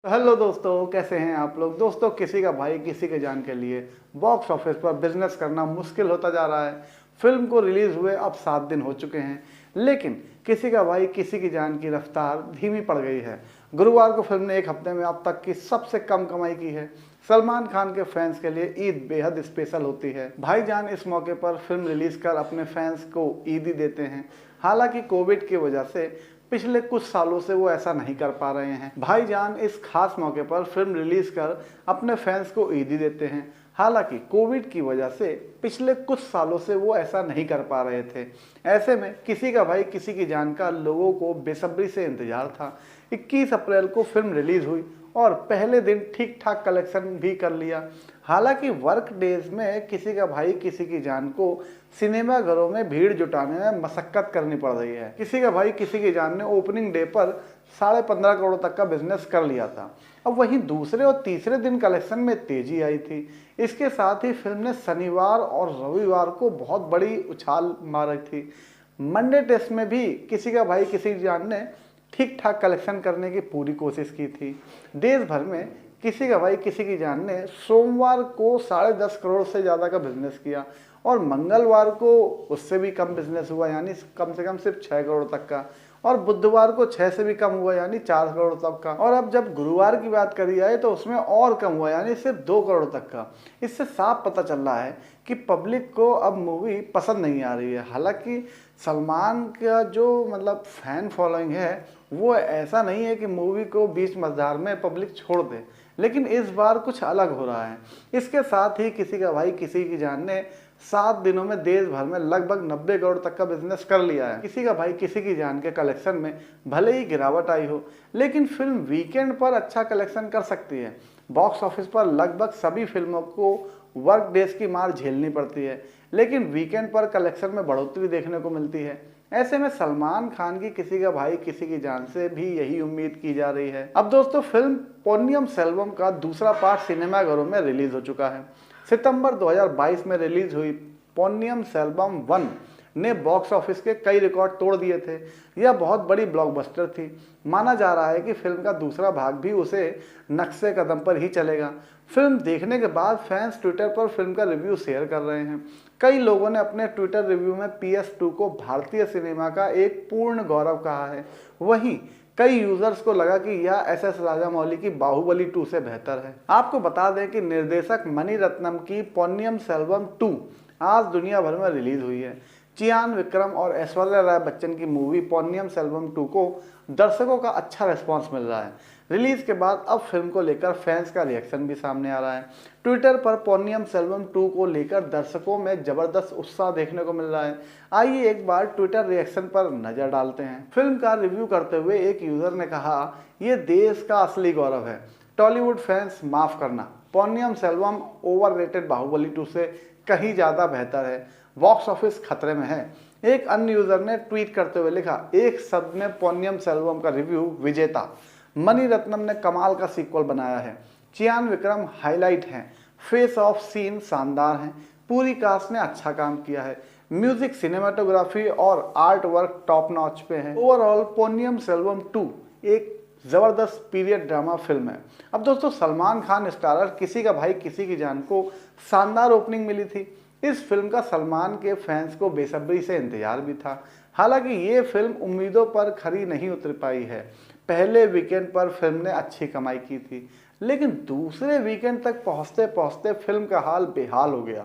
तो हेलो दोस्तों, कैसे हैं आप लोग। दोस्तों, किसी का भाई किसी के जान के लिए बॉक्स ऑफिस पर बिजनेस करना मुश्किल होता जा रहा है। फिल्म को रिलीज हुए अब 7 दिन हो चुके हैं, लेकिन किसी का भाई किसी की जान की रफ्तार धीमी पड़ गई है। गुरुवार को फिल्म ने एक हफ्ते में अब तक की सबसे कम कमाई की है। सलमान खान के फैंस के लिए ईद बेहद स्पेशल होती है। भाईजान इस मौके पर फिल्म रिलीज कर अपने फैंस को ईदी देते हैं। हालांकि कोविड की वजह से पिछले कुछ सालों से वो ऐसा नहीं कर पा रहे हैं। भाईजान इस खास मौके पर फिल्म रिलीज कर अपने फैंस को ईदी देते हैं। हालांकि कोविड की वजह से पिछले कुछ सालों से वो ऐसा नहीं कर पा रहे थे। ऐसे में किसी का भाई किसी की जान का लोगों को बेसब्री से इंतजार था। 21 अप्रैल को फिल्म रिलीज हुई और पहले दिन ठीक ठाक कलेक्शन भी कर लिया। हालांकि वर्क डेज में किसी का भाई किसी की जान को सिनेमाघरों में भीड़ जुटाने में मशक्कत करनी पड़ रही है। किसी का भाई किसी की जान ने ओपनिंग डे पर 15.5 करोड़ तक का बिजनेस कर लिया था। अब वहीं दूसरे और तीसरे दिन कलेक्शन में तेजी आई थी। इसके साथ ही फिल्म ने शनिवार और रविवार को बहुत बड़ी उछाल मारी थी। मंडे टेस्ट में भी किसी का भाई किसी की जान ने ठीक ठाक कलेक्शन करने की पूरी कोशिश की थी। देश भर में किसी का भाई किसी की जान ने सोमवार को 10.5 करोड़ से ज़्यादा का बिजनेस किया और मंगलवार को उससे भी कम बिजनेस हुआ, यानी कम से कम सिर्फ 6 करोड़ तक का, और बुधवार को 6 से भी कम हुआ, यानी 4 करोड़ तक का। और अब जब गुरुवार की बात करी जाए तो उसमें और कम हुआ, यानी सिर्फ 2 करोड़ तक का। इससे साफ पता चल रहा है कि पब्लिक को अब मूवी पसंद नहीं आ रही है। हालांकि सलमान का जो फैन फॉलोइंग है वो ऐसा नहीं है कि मूवी को बीच मझधार में पब्लिक छोड़ दे, लेकिन इस बार कुछ अलग हो रहा है। इसके साथ ही किसी का भाई किसी की जान ने 7 दिनों में देश भर में लगभग 90 करोड़ तक का बिजनेस कर लिया है। किसी का भाई किसी की जान के कलेक्शन में भले ही गिरावट आई हो, लेकिन फिल्म वीकेंड पर अच्छा कलेक्शन कर सकती है। बॉक्स ऑफिस पर लगभग सभी फिल्मों को वर्क डेज की मार झेलनी पड़ती है, लेकिन वीकेंड पर कलेक्शन में बढ़ोतरी देखने को मिलती है। ऐसे में सलमान खान की किसी का भाई किसी की जान से भी यही उम्मीद की जा रही है। अब दोस्तों, फिल्म पोन्नियम सेल्वम का दूसरा पार्ट सिनेमाघरों में रिलीज हो चुका है। सितंबर 2022 में रिलीज हुई पोन्नियम सेल्वम 1 ने बॉक्स ऑफिस के कई रिकॉर्ड तोड़ दिए थे। यह बहुत बड़ी ब्लॉकबस्टर थी। माना जा रहा है कि फिल्म का दूसरा भाग भी उसे नक्शे कदम पर ही चलेगा। फिल्म देखने के बाद फैंस ट्विटर पर फिल्म का रिव्यू शेयर कर रहे हैं। कई लोगों ने अपने ट्विटर रिव्यू में PS2 को भारतीय सिनेमा का एक पूर्ण गौरव कहा है। वहीं कई यूजर्स को लगा कि यह SS राजामौली की बाहुबली 2 से बेहतर है। आपको बता दें कि निर्देशक मणि रत्नम की पोन्नियम सेल्वम 2 आज दुनिया भर में रिलीज हुई है। चियान विक्रम और ऐश्वर्या राय बच्चन की मूवी पोन्नियम सेल्वम 2 को दर्शकों का अच्छा रिस्पांस मिल रहा है। रिलीज के बाद अब फिल्म को लेकर फैंस का रिएक्शन भी सामने आ रहा है। ट्विटर पर पोन्नियम सेल्वम 2 को लेकर दर्शकों में जबरदस्त उत्साह देखने को मिल रहा है। आइए एक बार ट्विटर रिएक्शन पर नजर डालते हैं। फिल्म का रिव्यू करते हुए एक यूजर ने कहा, ये देश का असली गौरव है। टॉलीवुड फैंस माफ करना, पोन्नियम सेल्वम ओवररेटेड बाहुबली 2 से कहीं ज्यादा बेहतर है। बॉक्स ऑफिस खतरे में है। एक अन्य यूजर ने ट्वीट करते हुए लिखा, एक शब्द में पोन्नियम सेल्वम का रिव्यू विजेता। मणि रत्नम ने कमाल का सीक्वल बनाया है। चियान विक्रम हाईलाइट हैं। फेस ऑफ सीन शानदार हैं। पूरी कास्ट ने अच्छा काम किया है। म्यूजिक, सिनेमाटोग्राफी और आर्ट वर्क टॉप नॉच पे है। ओवरऑल पोन्नियम सेल्वम 2 एक जबरदस्त पीरियड ड्रामा फिल्म है। अब दोस्तों, सलमान खान स्टारर किसी का भाई किसी की जान को शानदार ओपनिंग मिली थी। इस फिल्म का सलमान के फैंस को बेसब्री से इंतजार भी था। हालांकि ये फिल्म उम्मीदों पर खरी नहीं उतर पाई है। पहले वीकेंड पर फिल्म ने अच्छी कमाई की थी, लेकिन दूसरे वीकेंड तक पहुंचते पहुंचते फिल्म का हाल बेहाल हो गया।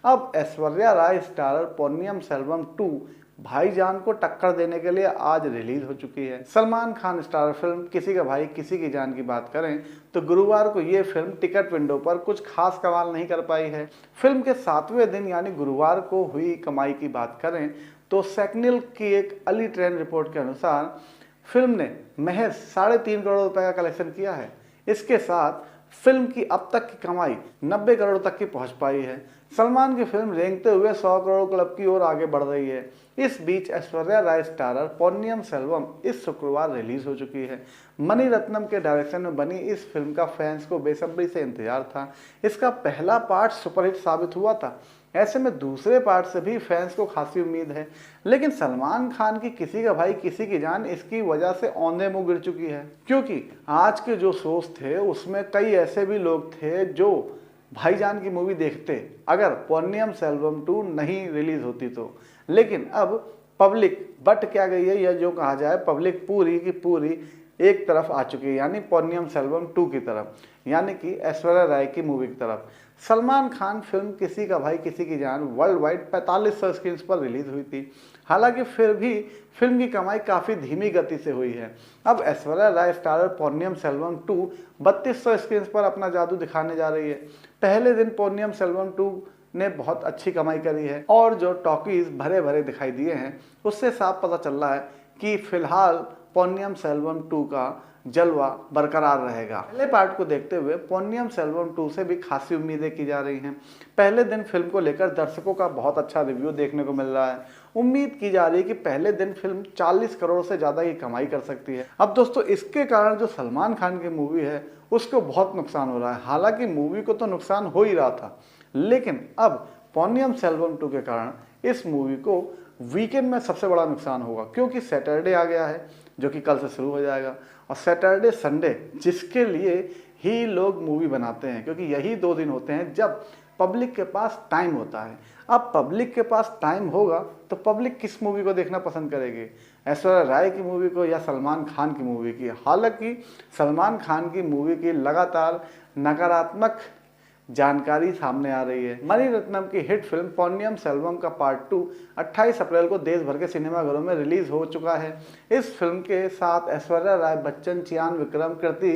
अब ऐश्वर्या राय स्टारर पोन्नियम सेल्वम 2 भाईजान को टक्कर देने के लिए आज रिलीज हो चुकी है। सलमान खान स्टारर फिल्म किसी का भाई किसी की जान की बात करें तो गुरुवार को ये फिल्म टिकट विंडो पर कुछ खास कमाल नहीं कर पाई है। फिल्म के 7वें दिन यानी गुरुवार को हुई कमाई की बात करें तो सेक्निल की एक अर्ली ट्रेंड रिपोर्ट के अनुसार फिल्म ने महज 3.5 करोड़ रुपए का कलेक्शन किया है। इसके साथ फिल्म की अब तक की कमाई 90 करोड़ तक की पहुंच पाई है। सलमान की फिल्म रेंगते हुए 100 करोड़ क्लब की ओर आगे बढ़ रही है। इस बीच ऐश्वर्या राय स्टारर पोन्नियम सेल्वम इस शुक्रवार रिलीज हो चुकी है। मणि रत्नम के डायरेक्शन में बनी इस फिल्म का फैंस को बेसब्री से इंतजार था। इसका पहला पार्ट सुपरहिट साबित हुआ था। ऐसे में दूसरे पार्ट से भी फैंस को खासी उम्मीद है, लेकिन सलमान खान की किसी का भाई किसी की जान इसकी वजह से औंधे मुंह गिर चुकी है। क्योंकि आज के जो शोज थे उसमें कई ऐसे भी लोग थे जो भाईजान की मूवी देखते अगर पोन्नियिन सेल्वम 2 नहीं रिलीज होती तो। लेकिन अब पब्लिक बट क्या गई है, या जो कहा जाए पब्लिक पूरी की पूरी एक तरफ आ चुकी है, यानी पोन्नियिन सेल्वम 2 की तरफ, यानी कि ऐश्वर्या राय की मूवी की तरफ। सलमान खान फिल्म किसी का भाई किसी की जान वर्ल्ड वाइड 4500 स्क्रीन पर रिलीज हुई थी। हालांकि फिर भी फिल्म की कमाई काफ़ी धीमी गति से हुई है। अब ऐश्वर्या राय स्टारर पोन्नियिन सेल्वम 2 3200 स्क्रीन पर अपना जादू दिखाने जा रही है। पहले दिन पोन्नियिन सेल्वम 2 ने बहुत अच्छी कमाई करी है और जो टॉकीज भरे भरे दिखाई दिए हैं उससे साफ पता चल रहा है कि फिलहाल पोन्नियिन सेल्वम 2 का जलवा बरकरार रहेगा। पहले पार्ट को देखते हुए पोन्नियिन सेल्वम 2 से भी खासी उम्मीदें की जा रही हैं। पहले दिन फिल्म को लेकर दर्शकों का बहुत अच्छा रिव्यू देखने को मिल रहा है। उम्मीद की जा रही है कि पहले दिन फिल्म 40 करोड़ से ज़्यादा की कमाई कर सकती है। अब दोस्तों इसके कारण जो सलमान खान की मूवी है उसको बहुत नुकसान हो रहा है। हालांकि मूवी को तो नुकसान हो ही रहा था, लेकिन अब पोन्नियिन सेल्वम 2 के कारण इस मूवी को वीकेंड में सबसे बड़ा नुकसान होगा, क्योंकि सैटरडे आ गया है जो कि कल से शुरू हो जाएगा। और सैटरडे संडे जिसके लिए ही लोग मूवी बनाते हैं, क्योंकि यही 2 दिन होते हैं जब पब्लिक के पास टाइम होता है। अब पब्लिक के पास टाइम होगा तो पब्लिक किस मूवी को देखना पसंद करेगी, ऐश्वर्या राय की मूवी को या सलमान खान की मूवी की। हालांकि सलमान खान की मूवी की लगातार नकारात्मक जानकारी सामने आ रही है। मणिरत्नम की हिट फिल्म पोन्नियिन सेल्वम का पार्ट 2 28 अप्रैल को देश भर के सिनेमाघरों में रिलीज हो चुका है। इस फिल्म के साथ ऐश्वर्या राय बच्चन, चियान विक्रम, कृति,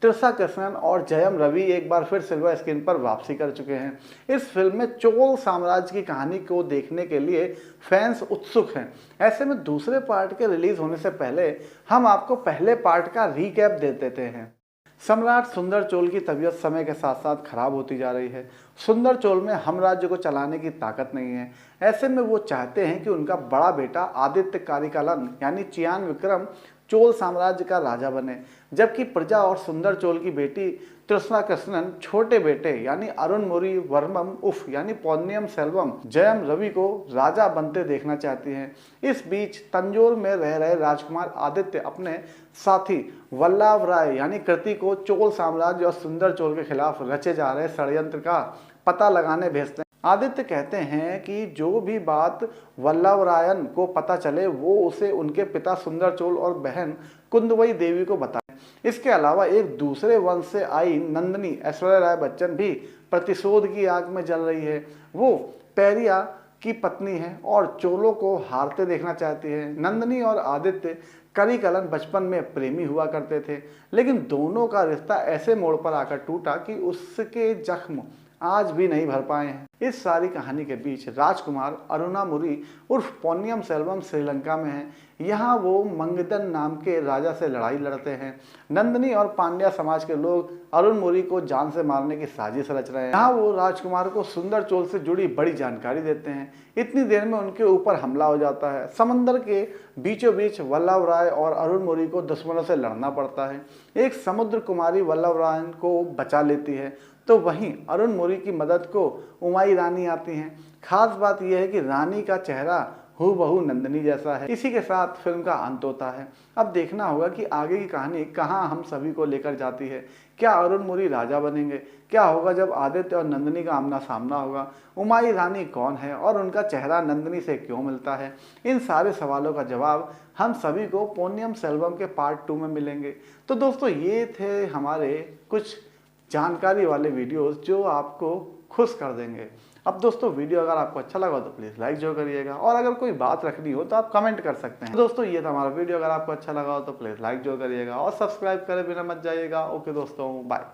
त्रिशा कृष्णन और जयम रवि एक बार फिर सिल्वर स्क्रीन पर वापसी कर चुके हैं। इस फिल्म में चोल साम्राज्य की कहानी को देखने के लिए फैंस उत्सुक हैं। ऐसे में दूसरे पार्ट के रिलीज होने से पहले हम आपको पहले पार्ट का रीकैप दे देते हैं। सम्राट सुंदर चोल की तबीयत समय के साथ साथ खराब होती जा रही है। सुंदर चोल में हम राज्य को चलाने की ताकत नहीं है। ऐसे में वो चाहते हैं कि उनका बड़ा बेटा आदित्य कारिकालन यानी चियान विक्रम चोल साम्राज्य का राजा बने, जबकि प्रजा और सुंदर चोल की बेटी त्रिशा कृष्णन छोटे बेटे यानी अरुणमोरी वर्मम उफ यानी पोन्नियिन सेल्वम जयम रवि को राजा बनते देखना चाहती हैं। इस बीच तंजौर में रह रहे राजकुमार आदित्य अपने साथी वल्लभ राय यानी कृति को चोल साम्राज्य और सुंदर चोल के खिलाफ रचे जा रहे षड्यंत्र का पता लगाने भेजते हैं। आदित्य कहते हैं कि जो भी बात वल्लभ रायन को पता चले वो उसे उनके पिता सुंदर चोल और बहन कुंदवई देवी को बताएं। इसके अलावा एक दूसरे वंश से आई नंदिनी ऐश्वर्या राय बच्चन भी प्रतिशोध की आग में जल रही है। वो पेरिया की पत्नी है और चोलों को हारते देखना चाहती है। नंदिनी और आदित्य करिकलन बचपन में प्रेमी हुआ करते थे, लेकिन दोनों का रिश्ता ऐसे मोड़ पर आकर टूटा कि उसके जख्म आज भी नहीं भर पाए हैं। इस सारी कहानी के बीच राजकुमार अरुणामुरी उर्फ पोन्नियिन सेल्वम श्रीलंका में है। यहाँ वो मंगदन नाम के राजा से लड़ाई लड़ते हैं। नंदिनी और पांड्या समाज के लोग अरुणमुरी को जान से मारने की साजिश रच रहे हैं। यहाँ वो राजकुमार को सुंदर चोल से जुड़ी बड़ी जानकारी देते हैं। इतनी देर में उनके ऊपर हमला हो जाता है। समंदर के बीचों बीच वल्लभ राय और अरुणमुरी को दुश्मनों से लड़ना पड़ता है। एक समुद्र कुमारी वल्लभ राय को बचा लेती है, तो वहीं अरुणमुरी की मदद को उमाई रानी आती हैं। खास बात यह है कि रानी का चेहरा हूबहू नंदिनी जैसा है। इसी के साथ फिल्म का अंत होता है। अब देखना होगा कि आगे की कहानी कहां हम सभी को लेकर जाती है। क्या अरुणमुरी राजा बनेंगे? क्या होगा जब आदित्य और नंदिनी का आमना सामना होगा? उमाई रानी कौन है और उनका चेहरा नंदिनी से क्यों मिलता है? इन सारे सवालों का जवाब हम सभी को पोन्नियिन सेल्वम के पार्ट 2 में मिलेंगे। तो दोस्तों ये थे हमारे कुछ जानकारी वाले वीडियोस जो आपको खुश कर देंगे। अब दोस्तों वीडियो अगर आपको अच्छा लगा तो प्लीज़ लाइक जरूर करिएगा, और अगर कोई बात रखनी हो तो आप कमेंट कर सकते हैं। दोस्तों ये था हमारा वीडियो, अगर आपको अच्छा लगा हो तो प्लीज़ लाइक जरूर करिएगा और सब्सक्राइब करे बिना मत जाइएगा। ओके दोस्तों, बाय।